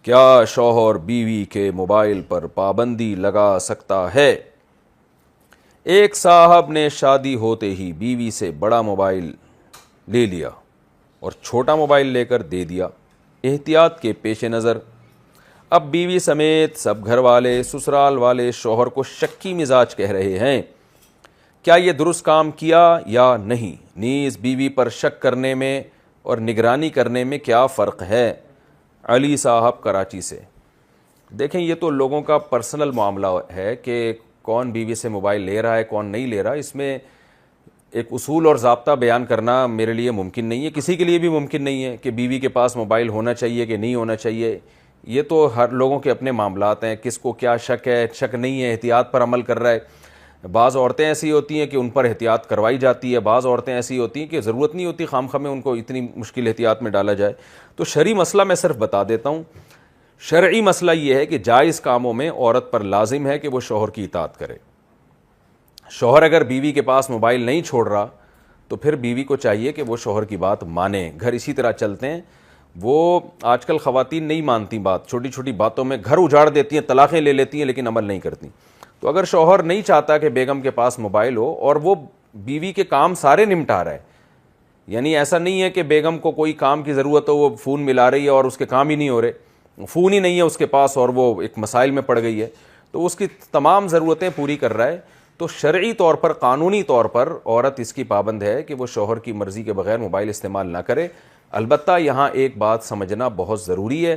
کیا شوہر بیوی کے موبائل پر پابندی لگا سکتا ہے؟ ایک صاحب نے شادی ہوتے ہی بیوی سے بڑا موبائل لے لیا اور چھوٹا موبائل لے کر دے دیا۔ احتیاط کے پیش نظر اب بیوی سمیت سب گھر والے سسرال والے شوہر کو شکی مزاج کہہ رہے ہیں۔ کیا یہ درست کام کیا یا نہیں؟ نیز بیوی پر شک کرنے میں اور نگرانی کرنے میں کیا فرق ہے؟ علی صاحب کراچی سے۔ دیکھیں، یہ تو لوگوں کا پرسنل معاملہ ہے کہ کون بیوی سے موبائل لے رہا ہے کون نہیں لے رہا۔ اس میں ایک اصول اور ضابطہ بیان کرنا میرے لیے ممکن نہیں ہے، کسی کے لیے بھی ممکن نہیں ہے کہ بیوی کے پاس موبائل ہونا چاہیے کہ نہیں ہونا چاہیے۔ یہ تو ہر لوگوں کے اپنے معاملات ہیں، کس کو کیا شک ہے شک نہیں ہے، احتیاط پر عمل کر رہا ہے۔ بعض عورتیں ایسی ہوتی ہیں کہ ان پر احتیاط کروائی جاتی ہے، بعض عورتیں ایسی ہوتی ہیں کہ ضرورت نہیں ہوتی خام میں ان کو اتنی مشکل احتیاط میں ڈالا جائے۔ تو شرعی مسئلہ میں صرف بتا دیتا ہوں۔ شرعی مسئلہ یہ ہے کہ جائز کاموں میں عورت پر لازم ہے کہ وہ شوہر کی اطاعت کرے۔ شوہر اگر بیوی کے پاس موبائل نہیں چھوڑ رہا تو پھر بیوی کو چاہیے کہ وہ شوہر کی بات مانے۔ گھر اسی طرح چلتے ہیں، وہ آج کل خواتین نہیں مانتی بات، چھوٹی چھوٹی باتوں میں گھر اجاڑ دیتی ہیں، طلاقیں لے لیتی ہیں لیکن عمل نہیں کرتی۔ تو اگر شوہر نہیں چاہتا کہ بیگم کے پاس موبائل ہو اور وہ بیوی کے کام سارے نمٹا رہا ہے، یعنی ایسا نہیں ہے کہ بیگم کو کوئی کام کی ضرورت ہو وہ فون ملا رہی ہے اور اس کے کام ہی نہیں ہو رہے، فون ہی نہیں ہے اس کے پاس اور وہ ایک مسائل میں پڑ گئی ہے، تو اس کی تمام ضرورتیں پوری کر رہا ہے، تو شرعی طور پر قانونی طور پر عورت اس کی پابند ہے کہ وہ شوہر کی مرضی کے بغیر موبائل استعمال نہ کرے۔ البتہ یہاں ایک بات سمجھنا بہت ضروری ہے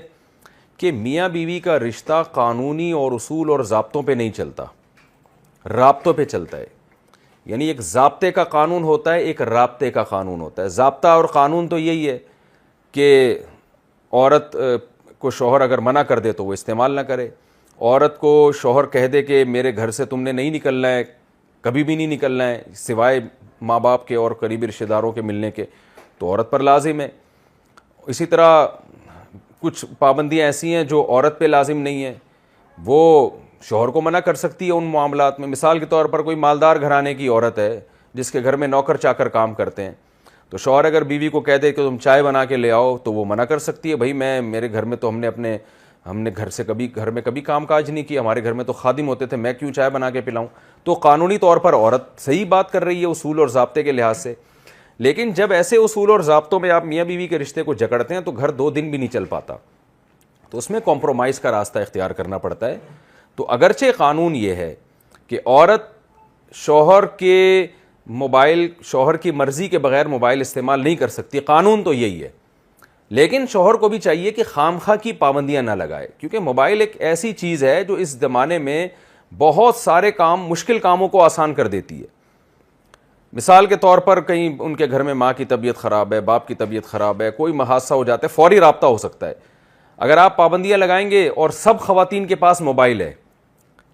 کہ میاں بیوی کا رشتہ قانونی اور اصول اور ضابطوں پہ نہیں چلتا، رابطوں پہ چلتا ہے۔ یعنی ایک ضابطے کا قانون ہوتا ہے، ایک رابطے کا قانون ہوتا ہے۔ ضابطہ اور قانون تو یہی ہے کہ عورت کو شوہر اگر منع کر دے تو وہ استعمال نہ کرے، عورت کو شوہر کہہ دے کہ میرے گھر سے تم نے نہیں نکلنا ہے، کبھی بھی نہیں نکلنا ہے سوائے ماں باپ کے اور قریبی رشتہ داروں کے ملنے کے، تو عورت پر لازم ہے۔ اسی طرح کچھ پابندیاں ایسی ہیں جو عورت پہ لازم نہیں ہیں، وہ شوہر کو منع کر سکتی ہے ان معاملات میں۔ مثال کے طور پر کوئی مالدار گھرانے کی عورت ہے جس کے گھر میں نوکر چاکر کام کرتے ہیں، تو شوہر اگر بیوی کو کہہ دے کہ تم چائے بنا کے لے آؤ تو وہ منع کر سکتی ہے، بھائی میرے گھر میں تو ہم نے گھر میں کبھی کام کاج نہیں کیا، ہمارے گھر میں تو خادم ہوتے تھے، میں کیوں چائے بنا کے پلاؤں۔ تو قانونی طور پر عورت صحیح بات کر رہی ہے اصول اور ضابطے کے لحاظ سے، لیکن جب ایسے اصول اور ضابطوں میں آپ میاں بیوی کے رشتے کو جکڑتے ہیں تو گھر 2 دن بھی نہیں چل پاتا، تو اس میں کمپرومائز کا راستہ اختیار کرنا پڑتا ہے۔ تو اگرچہ قانون یہ ہے کہ عورت شوہر کی مرضی کے بغیر موبائل استعمال نہیں کر سکتی، قانون تو یہی ہے، لیکن شوہر کو بھی چاہیے کہ خام خواہ کی پابندیاں نہ لگائے، کیونکہ موبائل ایک ایسی چیز ہے جو اس زمانے میں بہت سارے مشکل کاموں کو آسان کر دیتی ہے۔ مثال کے طور پر کہیں ان کے گھر میں ماں کی طبیعت خراب ہے، باپ کی طبیعت خراب ہے، کوئی حادثہ ہو جاتا ہے، فوری رابطہ ہو سکتا ہے۔ اگر آپ پابندیاں لگائیں گے اور سب خواتین کے پاس موبائل ہے،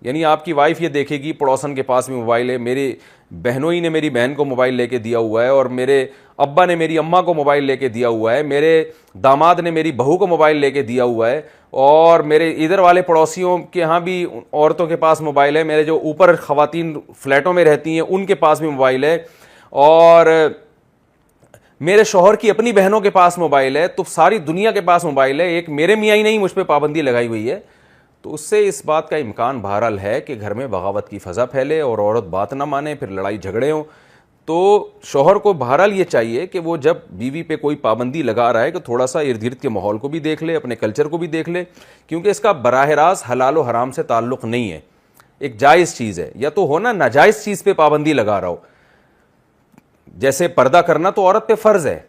یعنی آپ کی وائف یہ دیکھے گی پڑوسن کے پاس بھی موبائل ہے، میری بہنوئی نے میری بہن کو موبائل لے کے دیا ہوا ہے، اور میرے ابا نے میری اماں کو موبائل لے کے دیا ہوا ہے، میرے داماد نے میری بہو کو موبائل لے کے دیا ہوا ہے، اور میرے ادھر والے پڑوسیوں کے ہاں بھی عورتوں کے پاس موبائل ہے، میرے جو اوپر خواتین فلیٹوں میں رہتی ہیں ان کے پاس بھی موبائل ہے، اور میرے شوہر کی اپنی بہنوں کے پاس موبائل ہے، تو ساری دنیا کے پاس موبائل ہے، ایک میرے میاں ہی نہیں مجھ پہ پابندی لگائی ہوئی ہے، تو اس سے اس بات کا امکان بہرحال ہے کہ گھر میں بغاوت کی فضا پھیلے اور عورت بات نہ مانے، پھر لڑائی جھگڑے ہوں۔ تو شوہر کو بہرحال یہ چاہیے کہ وہ جب بیوی پہ کوئی پابندی لگا رہا ہے کہ تھوڑا سا ارد گرد کے ماحول کو بھی دیکھ لے، اپنے کلچر کو بھی دیکھ لے، کیونکہ اس کا براہ راست حلال و حرام سے تعلق نہیں ہے، ایک جائز چیز ہے، یا تو ہونا ناجائز چیز پہ پابندی لگا رہا ہو، جیسے پردہ کرنا تو عورت پہ فرض ہے،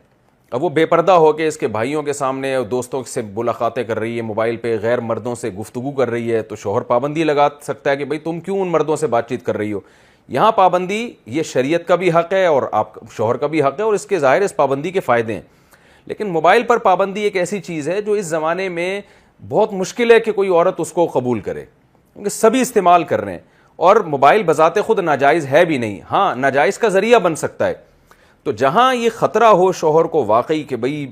اب وہ بے پردہ ہو کے اس کے بھائیوں کے سامنے دوستوں سے ملاقاتیں کر رہی ہے، موبائل پہ غیر مردوں سے گفتگو کر رہی ہے، تو شوہر پابندی لگا سکتا ہے کہ بھائی تم کیوں ان مردوں سے بات چیت کر رہی ہو۔ یہاں پابندی یہ شریعت کا بھی حق ہے اور آپ شوہر کا بھی حق ہے، اور اس کے ظاہر اس پابندی کے فائدے ہیں، لیکن موبائل پر پابندی ایک ایسی چیز ہے جو اس زمانے میں بہت مشکل ہے کہ کوئی عورت اس کو قبول کرے، کیونکہ سبھی استعمال کر رہے ہیں، اور موبائل بذات خود ناجائز ہے بھی نہیں، ہاں ناجائز کا ذریعہ بن سکتا ہے۔ تو جہاں یہ خطرہ ہو شوہر کو واقعی کہ بھئی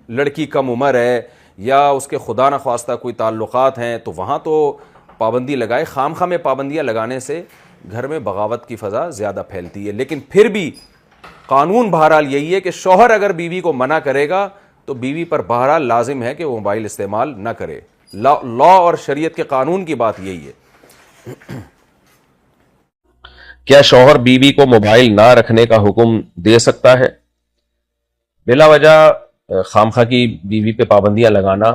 لڑکی کم عمر ہے یا اس کے خدا نخواستہ کوئی تعلقات ہیں، تو وہاں تو پابندی لگائے۔ خام خواہ میں پابندیاں لگانے سے گھر میں بغاوت کی فضا زیادہ پھیلتی ہے، لیکن پھر بھی قانون بہرحال یہی ہے کہ شوہر اگر بیوی کو منع کرے گا تو بیوی پر بہرحال لازم ہے کہ وہ موبائل استعمال نہ کرے. لا اور شریعت کے قانون کی بات یہی ہے. کیا شوہر بیوی کو موبائل نہ رکھنے کا حکم دے سکتا ہے؟ بلا وجہ خامخواہ کی بیوی پہ پابندیاں لگانا،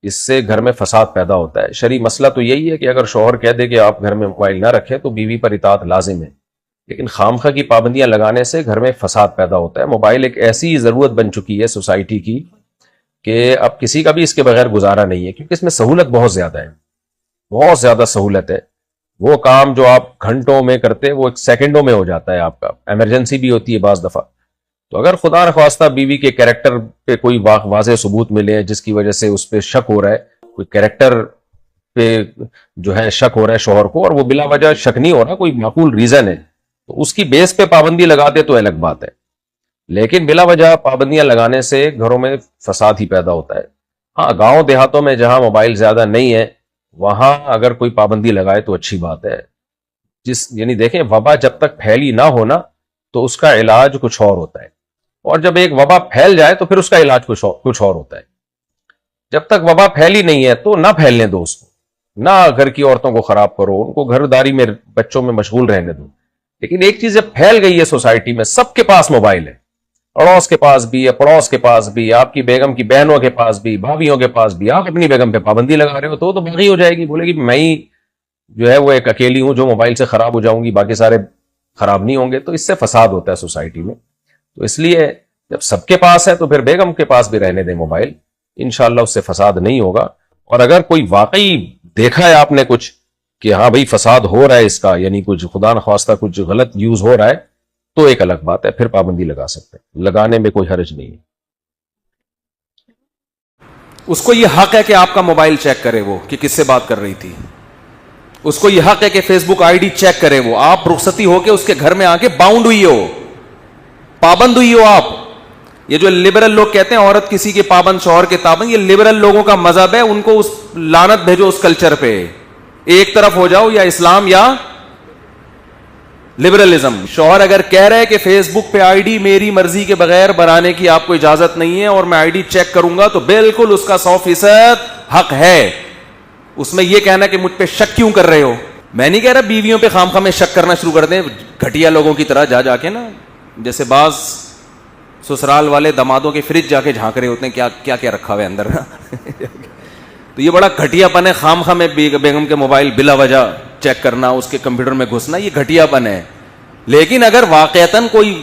اس سے گھر میں فساد پیدا ہوتا ہے. شرعی مسئلہ تو یہی ہے کہ اگر شوہر کہہ دے کہ آپ گھر میں موبائل نہ رکھیں تو بیوی پر اطاعت لازم ہے، لیکن خامخواہ کی پابندیاں لگانے سے گھر میں فساد پیدا ہوتا ہے. موبائل ایک ایسی ضرورت بن چکی ہے سوسائٹی کی کہ اب کسی کا بھی اس کے بغیر گزارا نہیں ہے، کیونکہ اس میں سہولت بہت زیادہ ہے، بہت زیادہ سہولت ہے. وہ کام جو آپ گھنٹوں میں کرتے وہ ایک سیکنڈوں میں ہو جاتا ہے. آپ کا ایمرجنسی بھی ہوتی ہے بعض دفعہ، تو اگر خدا نخواستہ بیوی کے کیریکٹر پہ کوئی واضح ثبوت ملے جس کی وجہ سے اس پہ شک ہو رہا ہے، کوئی کیریکٹر پہ جو ہے شک ہو رہا ہے شوہر کو، اور وہ بلا وجہ شک نہیں ہو رہا، کوئی معقول ریزن ہے، تو اس کی بیس پہ پابندی لگا دے تو الگ بات ہے. لیکن بلا وجہ پابندیاں لگانے سے گھروں میں فساد ہی پیدا ہوتا ہے. ہاں، گاؤں دیہاتوں میں جہاں موبائل زیادہ نہیں ہے وہاں اگر کوئی پابندی لگائے تو اچھی بات ہے. یعنی دیکھیں، وبا جب تک پھیلی نہ ہونا تو اس کا علاج کچھ اور ہوتا ہے، اور جب ایک وبا پھیل جائے تو پھر اس کا علاج کچھ اور ہوتا ہے. جب تک وبا پھیلی نہیں ہے تو نہ پھیلنے دو اس کو، نہ گھر کی عورتوں کو خراب کرو، ان کو گھرداری میں بچوں میں مشغول رہنے دو. لیکن ایک چیز جب پھیل گئی ہے سوسائٹی میں، سب کے پاس موبائل ہے، اڑوس کے پاس بھی ہے، پڑوس کے پاس بھی، آپ کی بیگم کی بہنوں کے پاس بھی، بھابھیوں کے پاس بھی، آپ اپنی بیگم پہ پابندی لگا رہے ہو تو باقی ہو جائے گی. بولے گی میں ہی جو ہے وہ ایک اکیلی ہوں جو موبائل سے خراب ہو جاؤں گی، باقی سارے خراب نہیں ہوں گے. تو اس سے فساد ہوتا ہے سوسائٹی میں. تو اس لیے جب سب کے پاس ہے تو پھر بیگم کے پاس بھی رہنے دیں موبائل، انشاءاللہ اس سے فساد نہیں ہوگا. اور اگر کوئی واقعی دیکھا ہے آپ نے کچھ کہ ہاں بھئی فساد ہو رہا ہے اس کا، یعنی کچھ خدا نخواستہ کچھ غلط یوز ہو رہا ہے، تو ایک الگ بات ہے، پھر پابندی لگا سکتے ہیں، لگانے میں کوئی حرج نہیں ہے. اس کو یہ حق ہے کہ آپ کا موبائل چیک کرے وہ کہ کس سے بات کر رہی تھی. اس کو یہ حق ہے کہ فیس بک آئی ڈی چیک کرے وہ. آپ رخصتی ہو کے اس کے گھر میں آ کے باؤنڈ ہوئی ہو، پابند ہوئی ہو آپ. یہ جو لبرل لوگ کہتے ہیں عورت کسی کے پابند شوہر کے پابند، یہ لبرل لوگوں کا مذہب ہے. ان کو اس لعنت بھیجو اس کلچر پہ، ایک طرف ہو جاؤ، یا اسلام یا لبرلزم. شوہر اگر کہہ رہے کہ فیس بک پہ آئی ڈی میری مرضی کے بغیر بنانے کی آپ کو اجازت نہیں ہے اور میں آئی ڈی چیک کروں گا، تو بالکل اس کا 100% حق ہے. اس میں یہ کہنا کہ مجھ پہ شک کیوں کر رہے ہو. میں نہیں کہہ رہا بیویوں پہ خام خواہ میں شک کرنا شروع کر دیں گھٹیا لوگوں کی طرح، جا کے نا، جیسے بعض سسرال والے دمادوں کے فریج جا کے جھانک رہے ہوتے ہیں کیا کیا رکھا ہوا ہے اندر. تو یہ بڑا گھٹیا پن ہے، خام خواہ میں بیگم کے موبائل بلا وجہ چیک کرنا، اس کے کمپیوٹر میں گھسنا، یہ گھٹیا پن ہے. لیکن اگر واقعتاً کوئی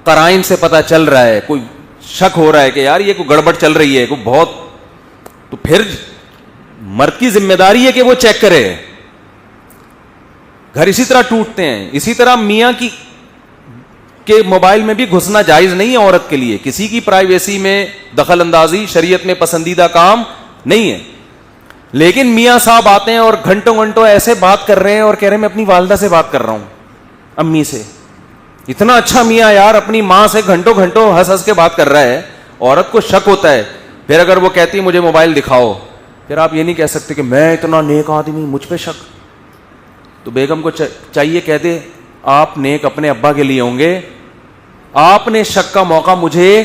قرائن سے پتہ چل رہا ہے، کوئی شک ہو رہا ہے کہ یار یہ کوئی گڑبڑ چل رہی ہے، کوئی بہت، تو پھر مرد کی ذمہ داری ہے کہ وہ چیک کرے. گھر اسی طرح ٹوٹتے ہیں. اسی طرح میاں کے موبائل میں بھی گھسنا جائز نہیں ہے عورت کے لیے. کسی کی پرائیویسی میں دخل اندازی شریعت میں پسندیدہ کام نہیں ہے. لیکن میاں صاحب آتے ہیں اور گھنٹوں گھنٹوں ایسے بات کر رہے ہیں اور کہہ رہے ہیں میں اپنی والدہ سے بات کر رہا ہوں، امی سے. اتنا اچھا میاں یار، اپنی ماں سے گھنٹوں گھنٹوں ہنس ہنس کے بات کر رہا ہے. عورت کو شک ہوتا ہے. پھر اگر وہ کہتی ہے مجھے موبائل دکھاؤ، پھر آپ یہ نہیں کہہ سکتے کہ میں اتنا نیک آدمی مجھ پہ شک. تو بیگم کو چاہیے کہہ دے آپ نیک اپنے ابا کے لیے ہوں گے، آپ نے شک کا موقع مجھے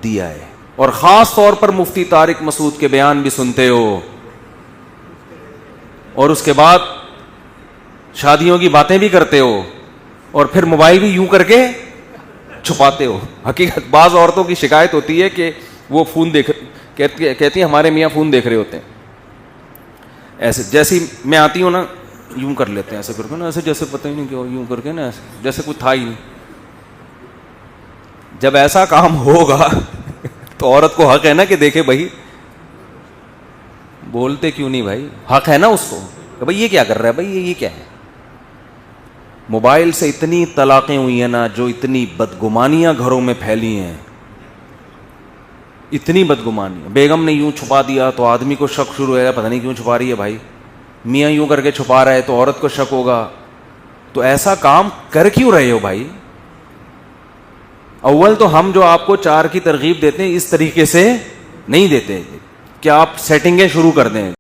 دیا ہے. اور خاص طور پر مفتی طارق مسعود کے بیان بھی سنتے ہو، اور اس کے بعد شادیوں کی باتیں بھی کرتے ہو، اور پھر موبائل بھی یوں کر کے چھپاتے ہو. حقیقت بعض عورتوں کی شکایت ہوتی ہے کہ وہ فون کہتی ہیں ہمارے میاں فون دیکھ رہے ہوتے ہیں. ایسے جیسی میں آتی ہوں نا یوں کر لیتے ہیں، ایسے کر کے نا، ایسے جیسے پتہ ہی نہیں کیا، یوں کر کے نا ایسے جیسے کچھ تھا ہی نہیں. جب ایسا کام ہوگا تو عورت کو حق ہے نا کہ دیکھے بھائی بولتے کیوں نہیں بھائی، حق ہے نا اس کو کہ بھائی یہ کیا کر رہا ہے، بھائی یہ کیا ہے. موبائل سے اتنی طلاقیں ہوئی ہیں نا، جو اتنی بدگمانیاں گھروں میں پھیلی ہیں، اتنی بدگمانیاں. بیگم نے یوں چھپا دیا تو آدمی کو شک شروع ہے، پتہ نہیں کیوں چھپا رہی ہے بھائی. میاں یوں کر کے چھپا رہا ہے تو عورت کو شک ہوگا. تو ایسا کام کر کیوں رہے ہو بھائی. اول تو ہم جو آپ کو 4 کی ترغیب دیتے ہیں اس طریقے سے نہیں دیتے کہ آپ سیٹنگیں شروع کر دیں.